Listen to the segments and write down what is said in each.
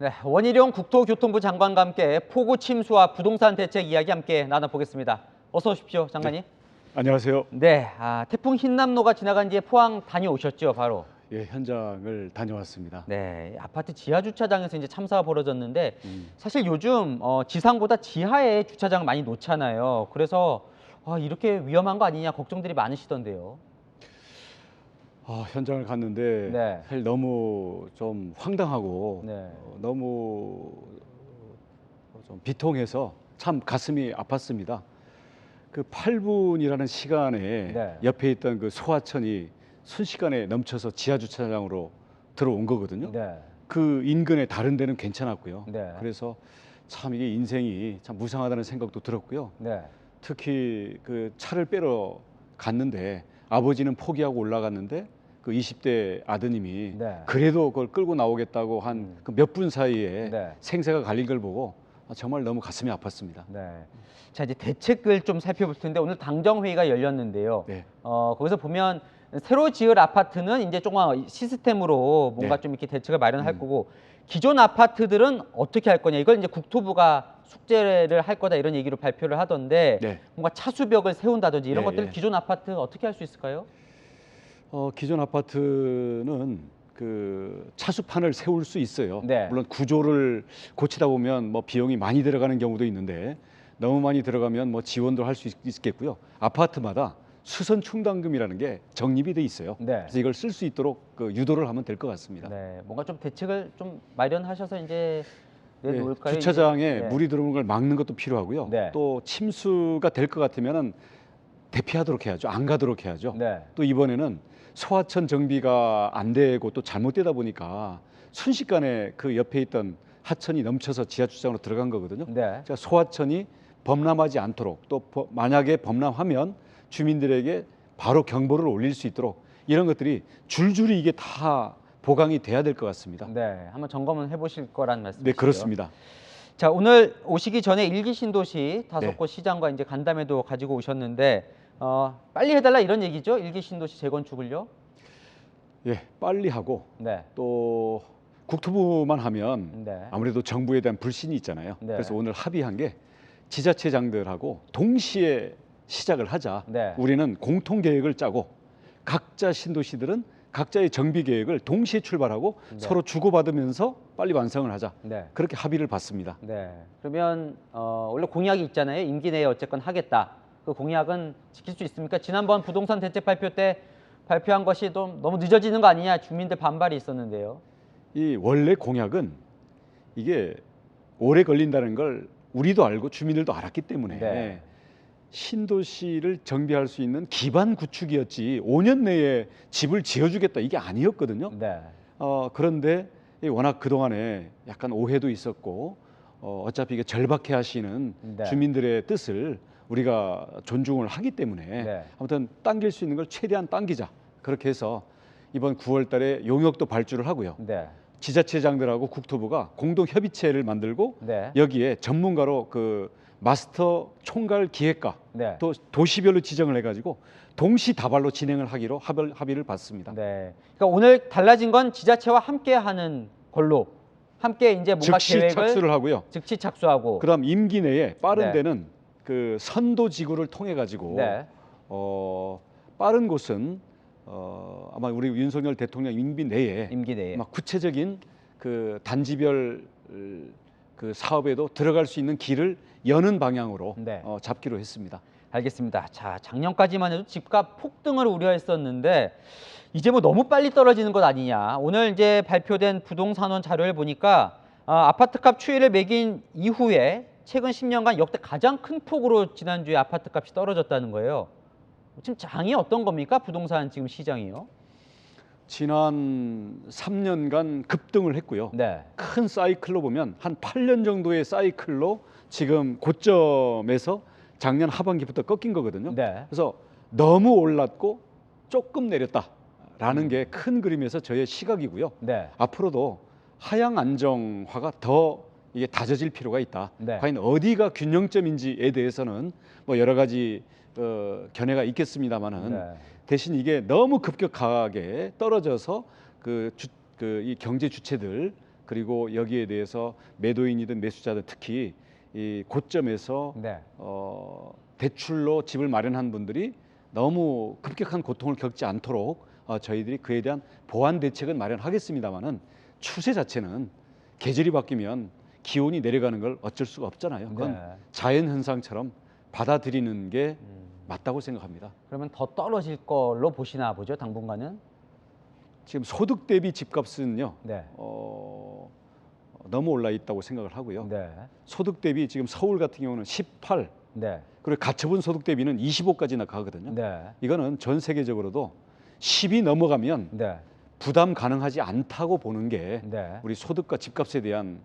네, 원희룡 국토교통부 장관과 함께 폭우 침수와 부동산 대책 이야기 함께 나눠보겠습니다. 어서 오십시오, 장관님. 네, 안녕하세요. 네, 태풍 흰남노가 지나간 뒤에 포항 다녀오셨죠, 바로. 예, 현장을 다녀왔습니다. 네, 아파트 지하 주차장에서 이제 참사가 벌어졌는데 사실 요즘 지상보다 지하에 주차장을 많이 놓잖아요. 그래서 이렇게 위험한 거 아니냐 걱정들이 많으시던데요. 현장을 갔는데 네. 사실 너무 좀 황당하고 네. 너무 좀 비통해서 참 가슴이 아팠습니다. 그 8분이라는 시간에 네. 옆에 있던 그 소하천이 순식간에 넘쳐서 지하 주차장으로 들어온 거거든요. 네. 그 인근의 다른 데는 괜찮았고요. 네. 그래서 참 이게 인생이 참 무상하다는 생각도 들었고요. 네. 특히 그 차를 빼러 갔는데 아버지는 포기하고 올라갔는데 그 20대 아드님이 네. 그래도 그걸 끌고 나오겠다고 한 그 몇 분 사이에 네. 생사가 갈린 걸 보고 정말 너무 가슴이 아팠습니다. 네. 자, 이제 대책을 좀 살펴볼 텐데 오늘 당정회의가 열렸는데요. 네. 거기서 보면 새로 지을 아파트는 이제 조금 시스템으로 뭔가 네. 좀 이렇게 대책을 마련할 거고 기존 아파트들은 어떻게 할 거냐. 이걸 이제 국토부가 숙제를 할 거다 이런 얘기로 발표를 하던데 네. 뭔가 차수벽을 세운다든지 이런 예, 것들 예. 기존 아파트 어떻게 할 수 있을까요? 기존 아파트는 그 차수판을 세울 수 있어요. 네. 물론 구조를 고치다 보면 뭐 비용이 많이 들어가는 경우도 있는데 너무 많이 들어가면 뭐 지원도 할 수 있겠고요. 아파트마다 수선 충당금이라는 게 적립이 돼 있어요. 네. 그래서 이걸 쓸 수 있도록 그 유도를 하면 될 것 같습니다. 네. 뭔가 좀 대책을 좀 마련하셔서 이제 네, 내놓을까요? 주차장에 이제? 네. 물이 들어오는 걸 막는 것도 필요하고요. 네. 또 침수가 될 것 같으면은 대피하도록 해야죠. 안 가도록 해야죠. 네. 또 이번에는 소하천 정비가 안 되고 또 잘못되다 보니까 순식간에 그 옆에 있던 하천이 넘쳐서 지하 주차장으로 들어간 거거든요. 네. 그러니까 소하천이 범람하지 않도록 또 만약에 범람하면 주민들에게 바로 경보를 올릴 수 있도록 이런 것들이 줄줄이 이게 다 보강이 돼야 될 것 같습니다. 네. 한번 점검을 해보실 거란 말씀이시죠? 네, 그렇습니다. 자, 오늘 오시기 전에 일기 신도시 다섯 네. 곳 시장과 이제 간담회도 가지고 오셨는데 빨리 해달라 이런 얘기죠? 일기 신도시 재건축을요? 예, 빨리 하고 네. 또 국토부만 하면 네. 아무래도 정부에 대한 불신이 있잖아요. 네. 그래서 오늘 합의한 게 지자체장들하고 동시에 시작을 하자. 네. 우리는 공통 계획을 짜고 각자 신도시들은 각자의 정비 계획을 동시에 출발하고 네. 서로 주고받으면서 빨리 완성을 하자. 네. 그렇게 합의를 봤습니다. 네. 그러면 원래 공약이 있잖아요. 임기 내에 어쨌건 하겠다. 그 공약은 지킬 수 있습니까? 지난번 부동산 대책 발표 때 발표한 것이 좀 너무 늦어지는 거 아니냐 주민들 반발이 있었는데요. 이 원래 공약은 이게 오래 걸린다는 걸 우리도 알고 주민들도 알았기 때문에 네. 신도시를 정비할 수 있는 기반 구축이었지 5년 내에 집을 지어주겠다 이게 아니었거든요. 네. 그런데 워낙 그동안에 약간 오해도 있었고 어차피 이게 절박해 하시는 네. 주민들의 뜻을 우리가 존중을 하기 때문에 네. 아무튼 당길 수 있는 걸 최대한 당기자. 그렇게 해서 이번 9월 달에 용역도 발주를 하고요. 네. 지자체장들하고 국토부가 공동 협의체를 만들고 네. 여기에 전문가로 그 마스터 총괄 기획가 네. 또 도시별로 지정을 해가지고 동시다발로 진행을 하기로 합의를 봤습니다. 네. 그러니까 오늘 달라진 건 지자체와 함께 하는 걸로 함께 이제 뭔가 즉시 계획을 착수를 하고요. 즉시 착수하고 그다음 임기 내에 빠른 네. 데는 그 선도 지구를 통해 가지고 네. 빠른 곳은 아마 우리 윤석열 대통령 임기 내에 임기 내에 아마 구체적인 그 단지별 그 사업에도 들어갈 수 있는 길을 여는 방향으로 네. 잡기로 했습니다. 알겠습니다. 자, 작년까지만 해도 집값 폭등을 우려했었는데 이제 뭐 너무 빨리 떨어지는 것 아니냐. 오늘 이제 발표된 부동산원 자료를 보니까 아파트값 추이를 매긴 이후에 최근 10년간 역대 가장 큰 폭으로 지난주에 아파트값이 떨어졌다는 거예요. 지금 장이 어떤 겁니까? 부동산 지금 시장이요? 지난 3년간 급등을 했고요. 네. 큰 사이클로 보면 한 8년 정도의 사이클로 지금 고점에서 작년 하반기부터 꺾인 거거든요. 네. 그래서 너무 올랐고 조금 내렸다라는 게 큰 그림에서 저의 시각이고요. 네. 앞으로도 하향 안정화가 더 이게 다져질 필요가 있다. 네. 과연 어디가 균형점인지에 대해서는 뭐 여러 가지 견해가 있겠습니다만은 네. 대신 이게 너무 급격하게 떨어져서 이 경제 주체들 그리고 여기에 대해서 매도인이든 매수자든 특히 이 고점에서 네. 대출로 집을 마련한 분들이 너무 급격한 고통을 겪지 않도록 저희들이 그에 대한 보완 대책은 마련하겠습니다만은 추세 자체는 계절이 바뀌면 기온이 내려가는 걸 어쩔 수가 없잖아요. 그건 네. 자연 현상처럼 받아들이는 게 맞다고 생각합니다. 그러면 더 떨어질 걸로 보시나 보죠, 당분간은? 지금 소득 대비 집값은요 네. 너무 올라 있다고 생각을 하고요. 네. 소득 대비 지금 서울 같은 경우는 18, 네. 그리고 가처분 소득 대비는 25까지나 가거든요. 네. 이거는 전 세계적으로도 10이 넘어가면 네. 부담 가능하지 않다고 보는 게 네. 우리 소득과 집값에 대한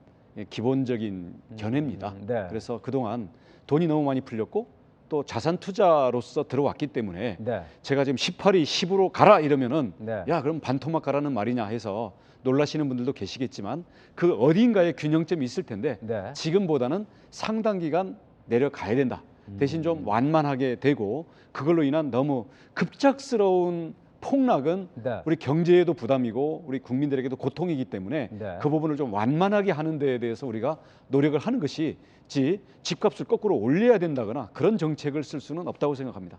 기본적인 견해입니다. 네. 그래서 그동안 돈이 너무 많이 풀렸고 또 자산 투자로서 들어왔기 때문에 네. 제가 지금 18이 10으로 가라 이러면은 네. 야 그럼 반토막 가라는 말이냐 해서 놀라시는 분들도 계시겠지만 그 어딘가에 균형점이 있을 텐데 네. 지금보다는 상당 기간 내려가야 된다. 대신 좀 완만하게 되고 그걸로 인한 너무 급작스러운 폭락은 네. 우리 경제에도 부담이고 우리 국민들에게도 고통이기 때문에 네. 그 부분을 좀 완만하게 하는 데에 대해서 우리가 노력을 하는 것이지 집값을 거꾸로 올려야 된다거나 그런 정책을 쓸 수는 없다고 생각합니다.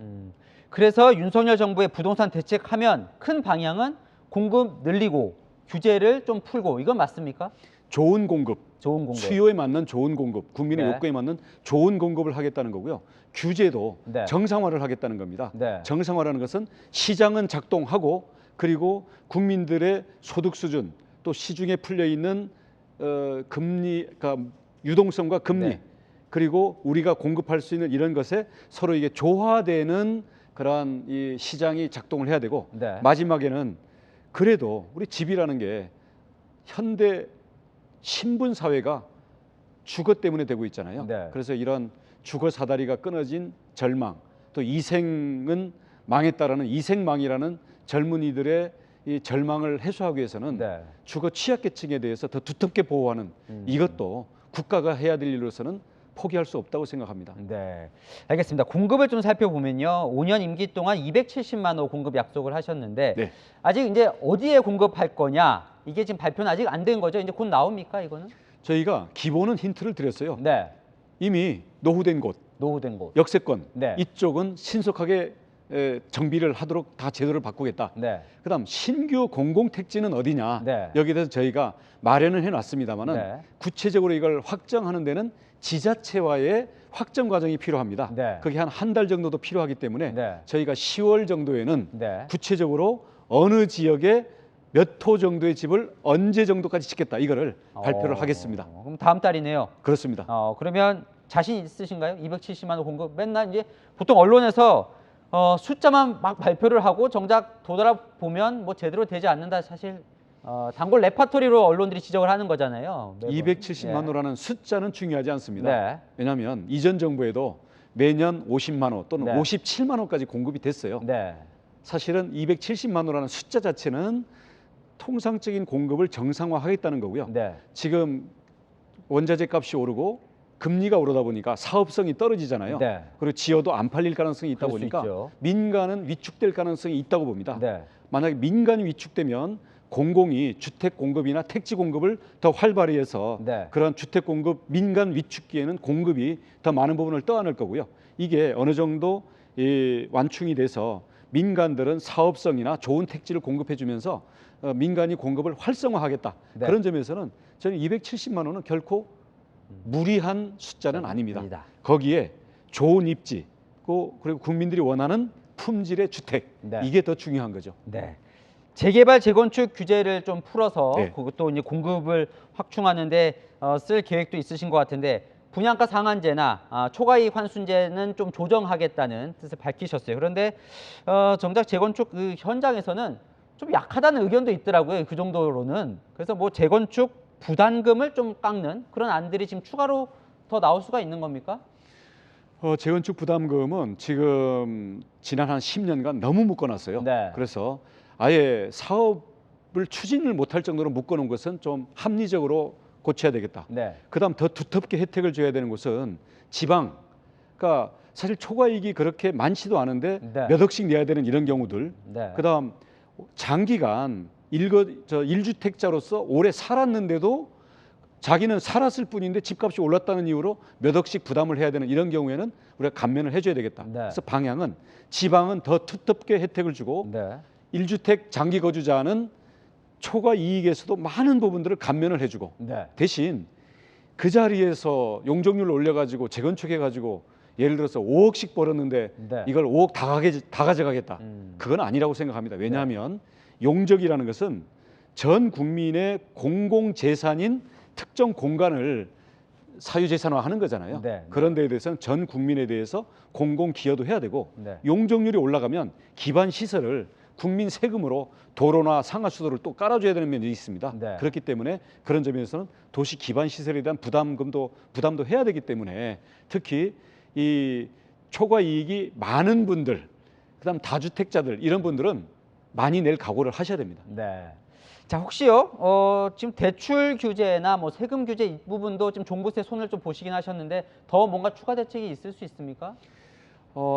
그래서 윤석열 정부의 부동산 대책하면 큰 방향은 공급 늘리고 규제를 좀 풀고, 이건 맞습니까? 좋은 공급, 좋은 공급. 수요에 맞는 좋은 공급, 국민의 네. 욕구에 맞는 좋은 공급을 하겠다는 거고요. 규제도 네. 정상화를 하겠다는 겁니다. 네. 정상화라는 것은 시장은 작동하고 그리고 국민들의 소득 수준 또 시중에 풀려 있는 금리, 그러니까 유동성과 금리 네. 그리고 우리가 공급할 수 있는 이런 것에 서로 이게 조화되는 그러한 이 시장이 작동을 해야 되고 네. 마지막에는 그래도 우리 집이라는 게 현대 신분 사회가 주거 때문에 되고 있잖아요. 네. 그래서 이런 주거 사다리가 끊어진 절망, 또 이생은 망했다라는 이생망이라는 젊은이들의 이 절망을 해소하기 위해서는 네. 주거 취약계층에 대해서 더 두텁게 보호하는 이것도 국가가 해야 될 일로서는 포기할 수 없다고 생각합니다. 네, 알겠습니다. 공급을 좀 살펴보면요, 5년 임기 동안 270만 호 공급 약속을 하셨는데 네. 아직 이제 어디에 공급할 거냐, 이게 지금 발표는 아직 안 된 거죠? 이제 곧 나옵니까, 이거는? 저희가 기본은 힌트를 드렸어요. 네, 이미 노후된 곳, 노후된 곳. 역세권 네. 이쪽은 신속하게 정비를 하도록 다 제도를 바꾸겠다. 네, 그다음 신규 공공택지는 어디냐? 네. 여기에 대해서 저희가 마련을 해놨습니다만은 네. 구체적으로 이걸 확정하는 데는 지자체와의 확정 과정이 필요합니다. 네. 그게 한 달 정도도 필요하기 때문에 네. 저희가 10월 정도에는 네. 구체적으로 어느 지역에 몇 호 정도의 집을 언제 정도까지 짓겠다 이거를 발표를 하겠습니다. 그럼 다음 달이네요. 그렇습니다. 그러면 자신 있으신가요? 270만 호 공급. 맨날 이제 보통 언론에서 숫자만 막 발표를 하고 정작 돌아보면 뭐 제대로 되지 않는다. 사실 단골 레파토리로 언론들이 지적을 하는 거잖아요. 매번. 270만 호라는 숫자는 중요하지 않습니다. 네. 왜냐하면 이전 정부에도 매년 50만 호 또는 네. 57만 호까지 공급이 됐어요. 네. 사실은 270만 호라는 숫자 자체는 통상적인 공급을 정상화하겠다는 거고요. 네. 지금 원자재 값이 오르고 금리가 오르다 보니까 사업성이 떨어지잖아요. 네. 그리고 지어도 안 팔릴 가능성이 있다 그럴 수 보니까 있죠. 민간은 위축될 가능성이 있다고 봅니다. 네. 만약에 민간이 위축되면 공공이 주택 공급이나 택지 공급을 더 활발히 해서 네. 그런 주택 공급 민간 위축기에는 공급이 더 많은 부분을 떠안을 거고요. 이게 어느 정도 완충이 돼서 민간들은 사업성이나 좋은 택지를 공급해 주면서 민간이 공급을 활성화하겠다. 네. 그런 점에서는 저는 270만 원은 결코 무리한 숫자는 아닙니다. 거기에 좋은 입지 그리고 국민들이 원하는 품질의 주택 네. 이게 더 중요한 거죠. 네. 재개발 재건축 규제를 좀 풀어서 네. 그것도 이제 공급을 확충하는데 쓸 계획도 있으신 것 같은데 분양가 상한제나 초과이익 환순제는 좀 조정하겠다는 뜻을 밝히셨어요. 그런데 정작 재건축 그 현장에서는 좀 약하다는 의견도 있더라고요. 그 정도로는. 그래서 뭐 재건축 부담금을 좀 깎는 그런 안들이 지금 추가로 더 나올 수가 있는 겁니까? 재건축 부담금은 지금 지난 한 10년간 너무 묶어놨어요. 네. 그래서 아예 사업을 추진을 못할 정도로 묶어놓은 것은 좀 합리적으로 고쳐야 되겠다. 네. 그다음 더 두텁게 혜택을 줘야 되는 곳은 지방. 그러니까 사실 초과이익이 그렇게 많지도 않은데 네. 몇 억씩 내야 되는 이런 경우들. 네. 그다음 장기간 일주택자로서 오래 살았는데도 자기는 살았을 뿐인데 집값이 올랐다는 이유로 몇 억씩 부담을 해야 되는 이런 경우에는 우리가 감면을 해줘야 되겠다. 네. 그래서 방향은 지방은 더 투텁게 혜택을 주고 네. 1주택 장기 거주자는 초과 이익에서도 많은 부분들을 감면을 해주고 네. 대신 그 자리에서 용적률을 올려가지고 재건축해가지고 예를 들어서 5억씩 벌었는데 네. 이걸 5억 다 가져가겠다. 음. 그건 아니라고 생각합니다. 왜냐하면 용적이라는 것은 전 국민의 공공재산인 특정 공간을 사유재산화하는 거잖아요. 네. 그런 데에 대해서는 전 국민에 대해서 공공기여도 해야 되고 네. 용적률이 올라가면 기반 시설을 국민 세금으로 도로나 상하수도를 또 깔아줘야 되는 면이 있습니다. 네. 그렇기 때문에 그런 점에서는 도시 기반 시설에 대한 부담도 해야 되기 때문에 특히 이 초과 이익이 많은 분들, 그다음 다주택자들 이런 분들은 많이 낼 각오를 하셔야 됩니다. 네. 자, 혹시요, 지금 대출 규제나 뭐 세금 규제 이 부분도 지금 종부세 손을 좀 보시긴 하셨는데 더 뭔가 추가 대책이 있을 수 있습니까?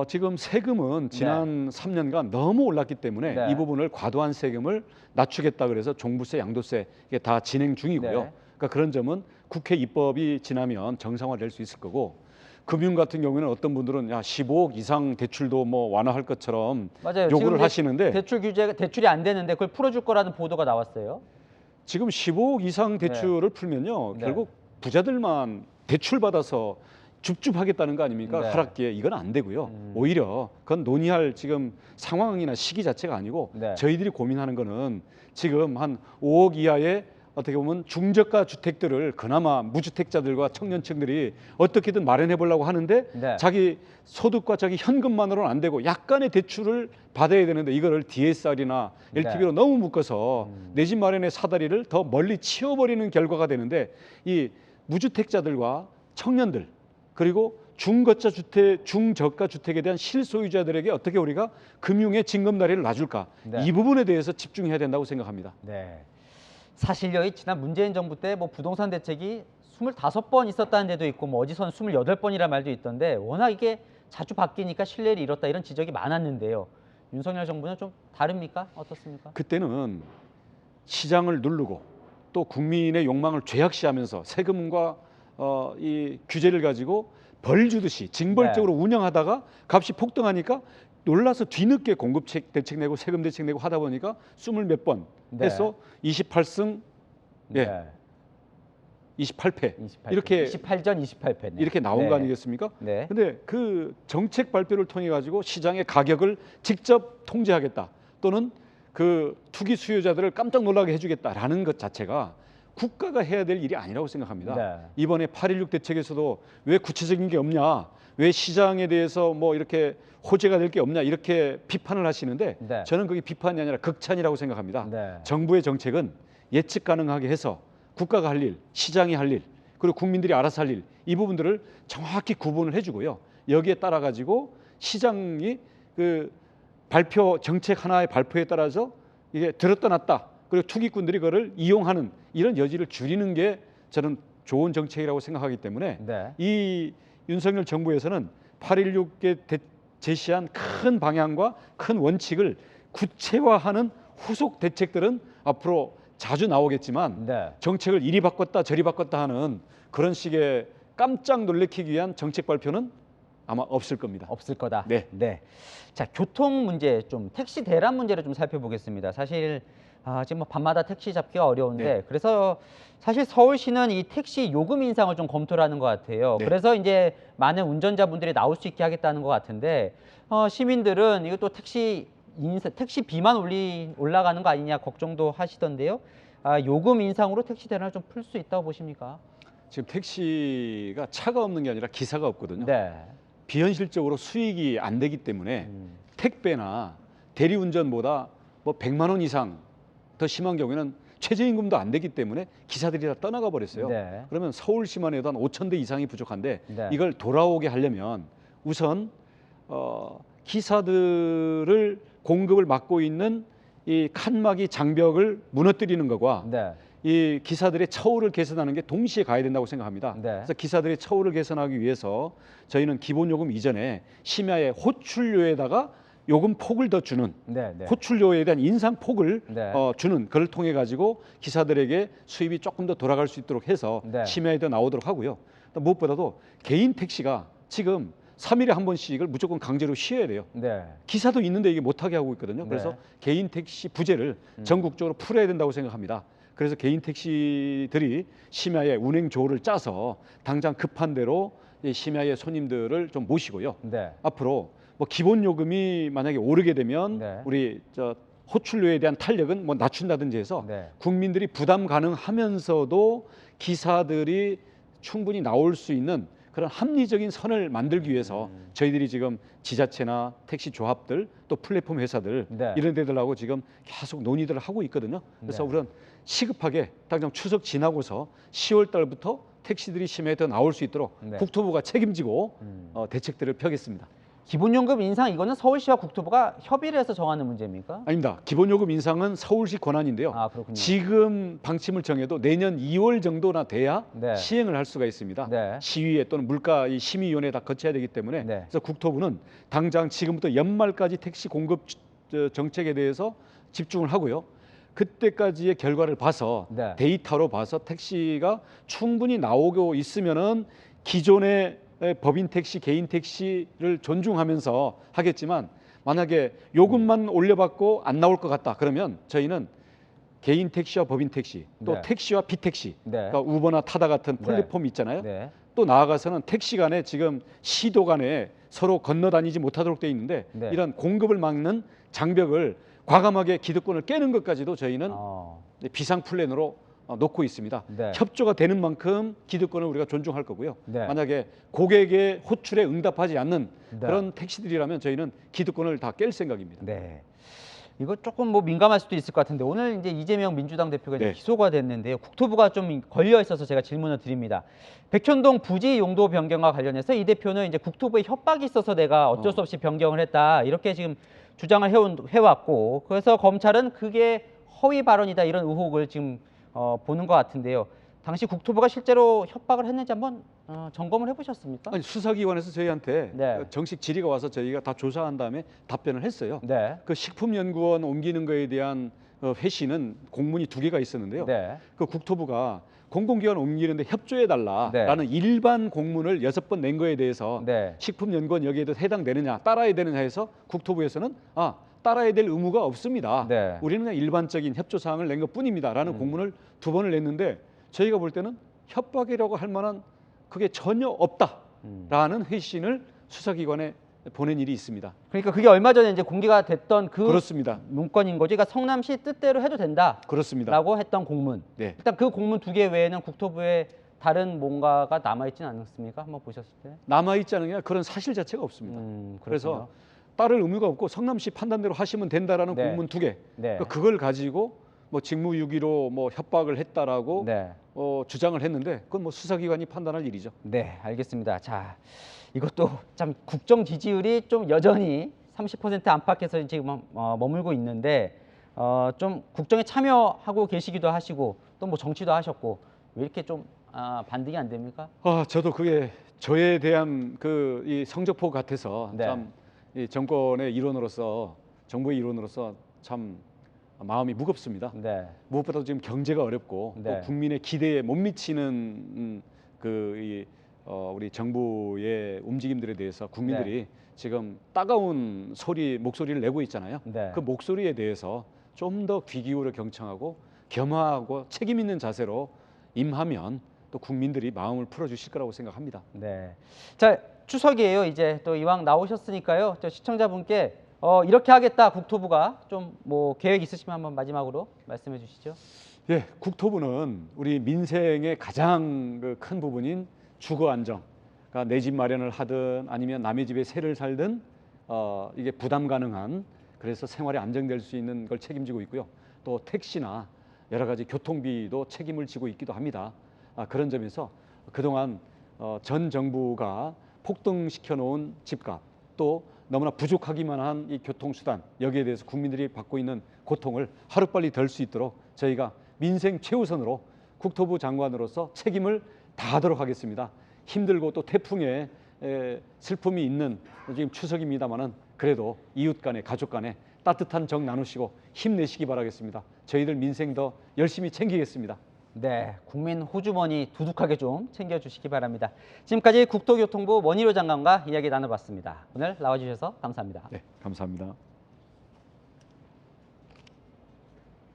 지금 세금은 지난 3년간 너무 올랐기 때문에 네. 이 부분을 과도한 세금을 낮추겠다 그래서 종부세, 양도세 이게 다 진행 중이고요. 네. 그러니까 그런 점은 국회 입법이 지나면 정상화될 수 있을 거고 금융 같은 경우에는 어떤 분들은 야 15억 이상 대출도 뭐 완화할 것처럼 맞아요. 요구를 지금 하시는데 대출 규제가 대출이 안 되는데 그걸 풀어줄 거라는 보도가 나왔어요. 지금 15억 이상 대출을 풀면요 네. 결국 부자들만 대출 받아서 줍줍하겠다는 거 아닙니까? 네. 하락기에 이건 안 되고요. 오히려 그건 논의할 지금 상황이나 시기 자체가 아니고 네. 저희들이 고민하는 거는 지금 한 5억 이하의 어떻게 보면 중저가 주택들을 그나마 무주택자들과 청년층들이 어떻게든 마련해 보려고 하는데 네. 자기 소득과 자기 현금만으로는 안 되고 약간의 대출을 받아야 되는데 이거를 DSR이나 네. LTV로 너무 묶어서 내 집 마련의 사다리를 더 멀리 치워버리는 결과가 되는데 이 무주택자들과 청년들 그리고 중저가 주택에 대한 실소유자들에게 어떻게 우리가 금융의 징검다리를 놔줄까 네. 이 부분에 대해서 집중해야 된다고 생각합니다. 네. 사실요, 이 지난 문재인 정부 때 뭐 부동산 대책이 25번 있었다는 데도 있고 뭐 어디서는 28번이라 말도 있던데 워낙 이게 자주 바뀌니까 신뢰를 잃었다 이런 지적이 많았는데요. 윤석열 정부는 좀 다릅니까? 어떻습니까? 그때는 시장을 누르고 또 국민의 욕망을 죄악시하면서 세금과 이 규제를 가지고 벌 주듯이 징벌적으로 운영하다가 값이 폭등하니까 놀라서 뒤늦게 공급 대책 내고 세금 대책 내고 하다 보니까 20몇 번 네. 해서 28승 예. 네. 28패 28 이렇게 28전 28패네. 이렇게 나온 거 아니겠습니까? 네. 근데 그 정책 발표를 통해 가지고 시장의 가격을 직접 통제하겠다 또는 그 투기 수요자들을 깜짝 놀라게 해주겠다라는 것 자체가 국가가 해야 될 일이 아니라고 생각합니다. 네. 이번에 8.16 대책에서도 왜 구체적인 게 없냐, 왜 시장에 대해서 뭐 이렇게 호재가 될 게 없냐 이렇게 비판을 하시는데 네. 저는 그게 비판이 아니라 극찬이라고 생각합니다. 네. 정부의 정책은 예측 가능하게 해서 국가가 할 일, 시장이 할 일, 그리고 국민들이 알아서 할 일, 이 부분들을 정확히 구분을 해주고요. 여기에 따라 가지고 시장이 그 정책 하나의 발표에 따라서 이게 들었다 놨다, 그리고 투기꾼들이 그거를 이용하는 이런 여지를 줄이는 게 저는 좋은 정책이라고 생각하기 때문에 네. 이 윤석열 정부에서는 8.16에 제시한 큰 방향과 큰 원칙을 구체화하는 후속 대책들은 앞으로 자주 나오겠지만 네. 정책을 이리 바꿨다 저리 바꿨다 하는 그런 식의 깜짝 놀래키기 위한 정책 발표는 아마 없을 겁니다. 없을 거다. 네. 네. 자, 교통 문제 좀 택시 대란 문제를 좀 살펴보겠습니다. 사실 지금 뭐 밤마다 택시 잡기가 어려운데 네. 그래서 사실 서울시는 이 택시 요금 인상을 좀 검토를 하는 것 같아요. 네. 그래서 이제 많은 운전자분들이 나올 수 있게 하겠다는 것 같은데 시민들은 이거 또 택시비만 올라가는 거 아니냐 걱정도 하시던데요. 요금 인상으로 택시 대란을 좀 풀 수 있다고 보십니까? 지금 택시가 차가 없는 게 아니라 기사가 없거든요. 네. 비현실적으로 수익이 안 되기 때문에 택배나 대리운전보다 뭐 100만 원 이상 더 심한 경우에는 최저임금도 안 되기 때문에 기사들이 다 떠나가 버렸어요. 네. 그러면 서울시만 해도 한 5,000대 이상이 부족한데 네. 이걸 돌아오게 하려면 우선 기사들을 공급을 막고 있는 이 칸막이 장벽을 무너뜨리는 것과 네. 이 기사들의 처우를 개선하는 게 동시에 가야 된다고 생각합니다. 네. 그래서 기사들의 처우를 개선하기 위해서 저희는 기본요금 이전에 심야에 호출료에다가 요금 폭을 더 주는 네, 네. 호출료에 대한 인상 폭을 네. 주는 그걸 통해 가지고 기사들에게 수입이 조금 더 돌아갈 수 있도록 해서 네. 심야에 더 나오도록 하고요. 또 무엇보다도 개인 택시가 지금 3일에 한 번씩을 무조건 강제로 쉬어야 돼요. 네. 기사도 있는데 이게 못하게 하고 있거든요. 그래서 네. 개인 택시 부재를 전국적으로 풀어야 된다고 생각합니다. 그래서 개인 택시들이 심야에 운행 조를 짜서 당장 급한 대로 이 심야에 손님들을 좀 모시고요. 네. 앞으로 뭐 기본 요금이 만약에 오르게 되면 네. 우리 호출료에 대한 탄력은 뭐 낮춘다든지 해서 네. 국민들이 부담 가능하면서도 기사들이 충분히 나올 수 있는 그런 합리적인 선을 만들기 위해서 저희들이 지금 지자체나 택시 조합들 또 플랫폼 회사들 네. 이런 데들하고 지금 계속 논의들을 하고 있거든요. 그래서 네. 우리는 시급하게 당장 추석 지나고서 10월 달부터 택시들이 심야에 더 나올 수 있도록 네. 국토부가 책임지고 대책들을 펴겠습니다. 기본요금 인상 이거는 서울시와 국토부가 협의를 해서 정하는 문제입니까? 아닙니다. 기본요금 인상은 서울시 권한인데요. 아, 그렇군요. 지금 방침을 정해도 내년 2월 정도나 돼야 네. 시행을 할 수가 있습니다. 네. 시의회 또는 물가 이 심의위원회 다 거쳐야 되기 때문에 네. 그래서 국토부는 당장 지금부터 연말까지 택시 공급 정책에 대해서 집중을 하고요. 그때까지의 결과를 봐서 네. 데이터로 봐서 택시가 충분히 나오고 있으면은 기존의 법인 택시, 개인 택시를 존중하면서 하겠지만 만약에 요금만 올려받고 안 나올 것 같다 그러면 저희는 개인 택시와 법인 택시 또 네. 택시와 비택시 네. 그러니까 우버나 타다 같은 네. 플랫폼 있잖아요. 네. 또 나아가서는 택시 간에 지금 시도 간에 서로 건너다니지 못하도록 돼 있는데 네. 이런 공급을 막는 장벽을 과감하게 기득권을 깨는 것까지도 저희는 비상 플랜으로 놓고 있습니다. 네. 협조가 되는 만큼 기득권을 우리가 존중할 거고요. 네. 만약에 고객의 호출에 응답하지 않는 네. 그런 택시들이라면 저희는 기득권을 다 깰 생각입니다. 네. 이거 조금 뭐 민감할 수도 있을 것 같은데 오늘 이제 이재명 민주당 대표가 이제 네. 기소가 됐는데요. 국토부가 좀 걸려 있어서 제가 질문을 드립니다. 백촌동 부지 용도 변경과 관련해서 이 대표는 이제 국토부에 협박이 있어서 내가 어쩔 수 없이 변경을 했다 이렇게 지금 주장을 해왔고 그래서 검찰은 그게 허위 발언이다 이런 의혹을 지금 보는 것 같은데요. 당시 국토부가 실제로 협박을 했는지 한번 점검을 해보셨습니까? 아니, 수사기관에서 저희한테 네. 정식 질의가 와서 저희가 다 조사한 다음에 답변을 했어요. 네. 그 식품연구원 옮기는 거에 대한 회신은 공문이 2개가 있었는데요. 네. 그 국토부가 공공기관 옮기는데 협조해달라라는 네. 일반 공문을 6번 낸 거에 대해서 네. 식품연구원 여기에도 해당되느냐 따라야 되느냐 해서 국토부에서는 따라야 될 의무가 없습니다. 네. 우리는 그냥 일반적인 협조사항을 낸 것뿐입니다라는 공문을 2번을 냈는데 저희가 볼 때는 협박이라고 할 만한 그게 전혀 없다라는 회신을 수사기관에 보낸 일이 있습니다. 그러니까 그게 얼마 전에 이제 공개가 됐던 그 그렇습니다. 문건인 거죠. 그러니까 성남시 뜻대로 해도 된다라고 그렇습니다. 했던 공문. 네. 일단 그 공문 2개 외에는 국토부에 다른 뭔가가 남아있지는 않았습니까? 한번 보셨을 때? 남아있지 않은 게 그런 사실 자체가 없습니다. 그래서 따를 의무가 없고 성남시 판단대로 하시면 된다라는 네. 공문 2개. 네. 그걸 가지고 뭐 직무유기로 뭐 협박을 했다라고 네. 주장을 했는데 그건 뭐 수사기관이 판단할 일이죠. 네, 알겠습니다. 자, 이것도 참 국정 지지율이 좀 여전히 30% 안팎에서 지금 머물고 있는데 좀 국정에 참여하고 계시기도 하시고 또 뭐 정치도 하셨고 왜 이렇게 좀 반등이 안 됩니까? 저도 그게 저에 대한 그 이 성적표 같아서 네. 참 이 정권의 일원으로서 정부의 일원으로서 참 마음이 무겁습니다. 네. 무엇보다도 지금 경제가 어렵고 네. 또 국민의 기대에 못 미치는 우리 정부의 움직임들에 대해서 국민들이 지금 따가운 목소리를 내고 있잖아요. 네. 그 목소리에 대해서 좀 더 귀 기울여 경청하고 겸허하고 책임 있는 자세로 임하면 또 국민들이 마음을 풀어주실 거라고 생각합니다. 네. 자, 추석이에요. 이제 또 이왕 나오셨으니까요. 저 시청자분께 이렇게 하겠다 국토부가 좀 뭐 계획 있으시면 한번 마지막으로 말씀해 주시죠. 예, 국토부는 우리 민생의 가장 그 큰 부분인 주거 안정, 그러니까 내 집 마련을 하든 아니면 남의 집에 새를 살든 이게 부담 가능한 그래서 생활이 안정될 수 있는 걸 책임지고 있고요. 또 택시나 여러 가지 교통비도 책임을 지고 있기도 합니다. 그런 점에서 그동안 전 정부가 폭등시켜 놓은 집값 또 너무나 부족하기만 한 이 교통수단 여기에 대해서 국민들이 받고 있는 고통을 하루빨리 덜 수 있도록 저희가 민생 최우선으로 국토부 장관으로서 책임을 다하도록 하겠습니다. 힘들고 또 태풍에 슬픔이 있는 지금 추석입니다마는 그래도 이웃 간에 가족 간에 따뜻한 정 나누시고 힘내시기 바라겠습니다. 저희들 민생 더 열심히 챙기겠습니다. 네, 국민 호주머니 두둑하게 좀 챙겨주시기 바랍니다. 지금까지 국토교통부 원희룡 장관과 이야기 나눠봤습니다. 오늘 나와주셔서 감사합니다. 네, 감사합니다.